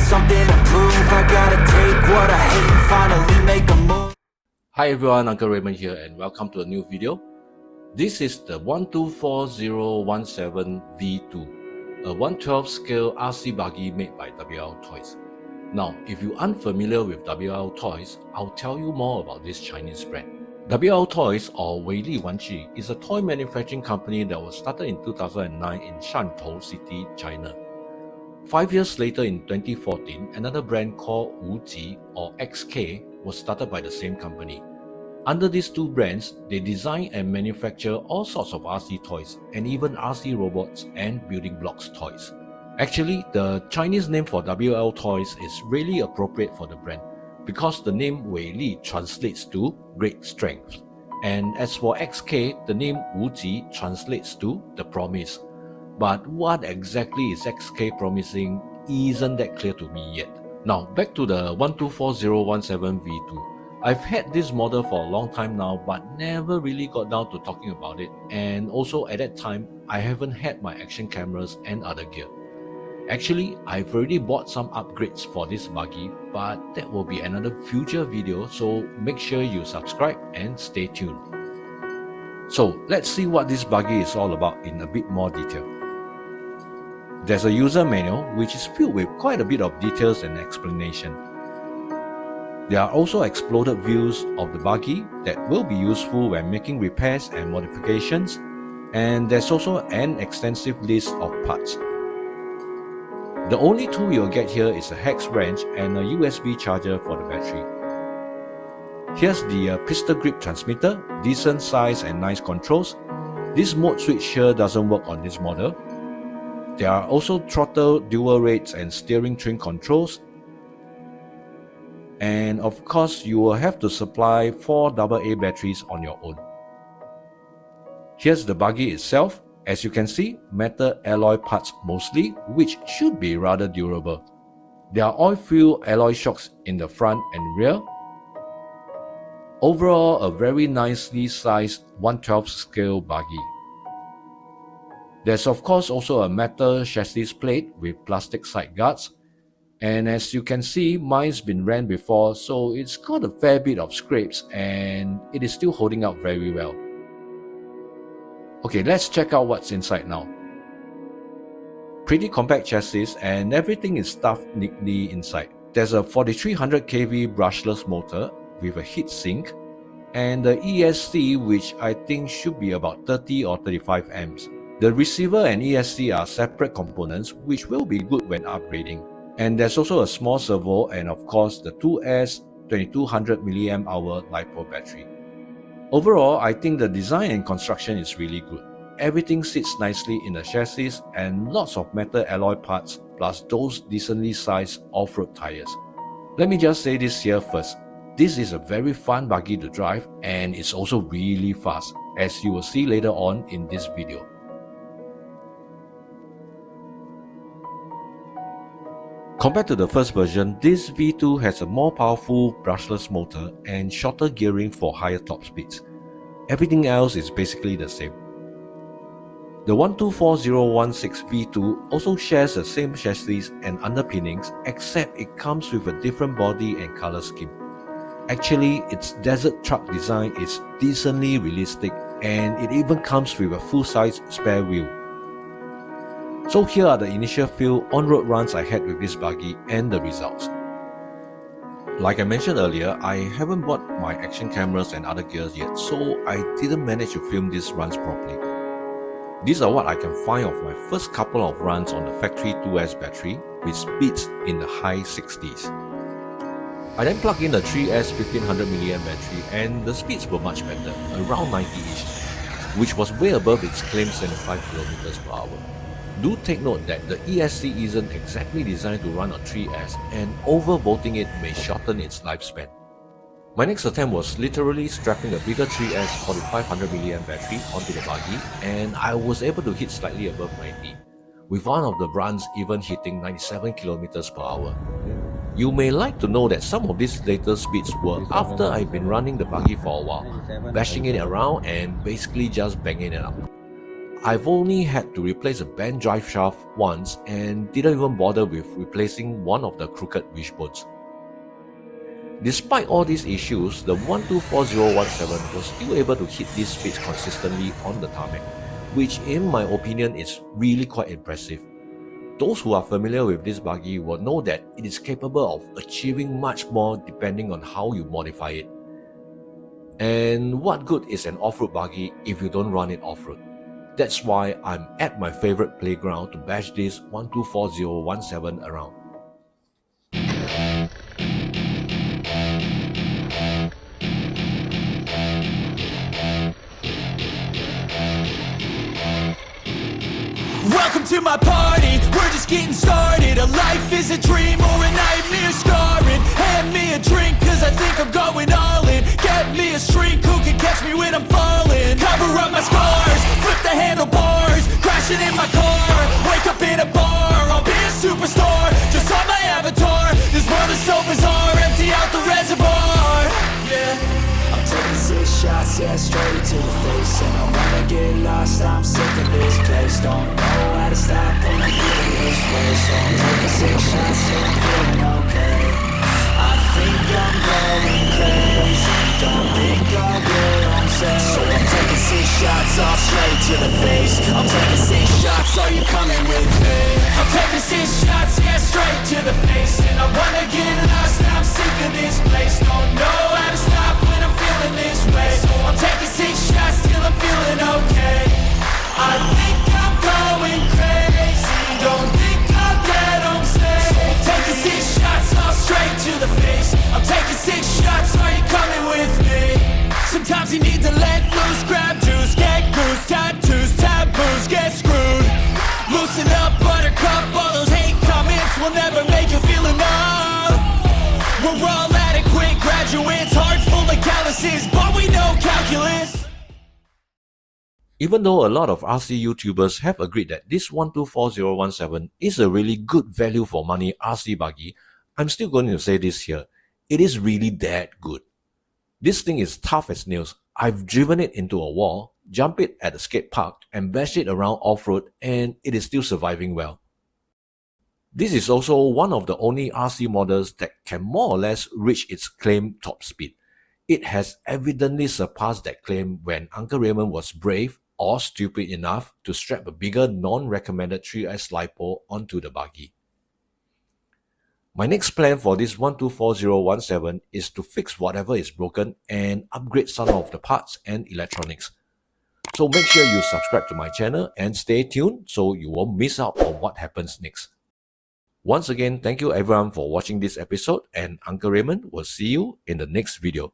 something to prove. I gotta take what I hate and finally make a move. Hi everyone, Uncle Raymond here and welcome to a new video. This is the 124017 V2, a 1/12 scale RC buggy made by WLtoys. Now, if you aren't familiar with WLtoys, I'll tell you more about this Chinese brand. WLtoys, or WLtoys, is a toy manufacturing company that was started in 2009 in Shantou City, China. 5 years later in 2014, another brand called Wuji or XK was started by the same company. Under these two brands, they design and manufacture all sorts of RC toys and even RC robots and building blocks toys. Actually, the Chinese name for WLtoys is really appropriate for the brand because the name Weili translates to great strength. And as for XK, the name Wuji translates to the promise. But what exactly is XK promising isn't that clear to me yet. Now, back to the 124017 V2. I've had this model for a long time now, but never really got down to talking about it, and also at that time, I haven't had my action cameras and other gear. Actually, I've already bought some upgrades for this buggy, but that will be another future video, so make sure you subscribe and stay tuned. So let's see what this buggy is all about in a bit more detail. There's a user manual which is filled with quite a bit of details and explanation. There are also exploded views of the buggy that will be useful when making repairs and modifications, and there's also an extensive list of parts. The only tool you'll get here is a hex wrench and a USB charger for the battery. Here's the pistol grip transmitter, decent size and nice controls. This mode switch here doesn't work on this model. There are also throttle, dual rates and steering trim controls. And of course, you will have to supply 4 AA batteries on your own. Here's the buggy itself. As you can see, metal alloy parts mostly, which should be rather durable. There are oil-filled alloy shocks in the front and rear. Overall, a very nicely sized 1/12 scale buggy. There's of course also a metal chassis plate with plastic side guards. And as you can see, mine's been ran before, so it's got a fair bit of scrapes and it is still holding up very well. Okay, let's check out what's inside now. Pretty compact chassis and everything is stuffed neatly inside. There's a 4300 kV brushless motor with a heat sink and the ESC, which I think should be about 30 or 35 amps. The receiver and ESC are separate components which will be good when upgrading. And there's also a small servo and of course the 2S 2200 mAh LIPO battery. Overall, I think the design and construction is really good. Everything sits nicely in the chassis and lots of metal alloy parts plus those decently sized off-road tires. Let me just say this here first. This is a very fun buggy to drive and it's also really fast, as you will see later on in this video. Compared to the first version, this V2 has a more powerful brushless motor and shorter gearing for higher top speeds. Everything else is basically the same. The 124016 V2 also shares the same chassis and underpinnings, except it comes with a different body and color scheme. Actually, its desert truck design is decently realistic and it even comes with a full-size spare wheel. So here are the initial few on-road runs I had with this buggy and the results. Like I mentioned earlier, I haven't bought my action cameras and other gears yet, so I didn't manage to film these runs properly. These are what I can find of my first couple of runs on the factory 2S battery with speeds in the high 60s. I then plugged in the 3S 1500 mAh battery and the speeds were much better, around 90ish, which was way above its claimed 75 km/h. Do take note that the ESC isn't exactly designed to run on 3S and overvolting it may shorten its lifespan. My next attempt was literally strapping a bigger 3S 4500 mAh battery onto the buggy and I was able to hit slightly above 90, with one of the runs even hitting 97 km/h. You may like to know that some of these later speeds were after I've been running the buggy for a while, bashing it around and basically just banging it up. I've only had to replace a bent drive shaft once and didn't even bother with replacing one of the crooked wishbones. Despite all these issues, the 124017 was still able to hit these speeds consistently on the tarmac, which in my opinion is really quite impressive. Those who are familiar with this buggy will know that it is capable of achieving much more depending on how you modify it. And what good is an off-road buggy if you don't run it off-road? That's why I'm at my favorite playground to bash this 124017 around. Welcome to my party, we're just getting started. A life is a dream or a nightmare scarring. Hand me a drink cause I think I'm going all in. Get me a shrink who can catch me when I'm falling. Cover up my scars, flip the handlebars. Crashing in my car, wake up in a bar. I'll be a superstar, just on my avatar. This world is so bizarre, empty out the reservoir. Yeah, I'm taking 6 shots, yeah, straight to the face. And I wanna get lost, I'm sick of this place. Don't know how to stop when I'm feeling this way. So I'm taking 6 shots till I'm feeling okay. I think I'm going crazy. Don't think I'll get home safe. So I'm taking 6 shots all straight to the face. I'm taking 6 shots, are you coming with me? I'm taking 6 shots, yeah, straight to the face. And I wanna get lost, I'm sick of this place. Don't know how to stop when I'm feeling this way. So I'm taking 6 shots till I'm feeling okay. I think I'm going crazy. Don't think I'll get home safe. So I'm taking 6 shots all straight to the face. I'm taking 6 shots, are you coming with me? Sometimes you need to let loose, grab juice, get goose, tattoos, taboos, get screwed. Loosen up, buttercup, all those hate comments will never make you feel enough. We're all adequate graduates, heart full of calluses, but we know calculus. Even though a lot of RC YouTubers have agreed that this 124017 is a really good value for money RC buggy, I'm still going to say this here. It is really that good. This thing is tough as nails. I've driven it into a wall, jumped it at a skate park, and bashed it around off-road, and it is still surviving well. This is also one of the only RC models that can more or less reach its claimed top speed. It has evidently surpassed that claim when Uncle Raymond was brave or stupid enough to strap a bigger non-recommended 3S LIPO onto the buggy. My next plan for this 124017 is to fix whatever is broken and upgrade some of the parts and electronics. So make sure you subscribe to my channel and stay tuned so you won't miss out on what happens next. Once again, thank you everyone for watching this episode, and Uncle Raymond will see you in the next video.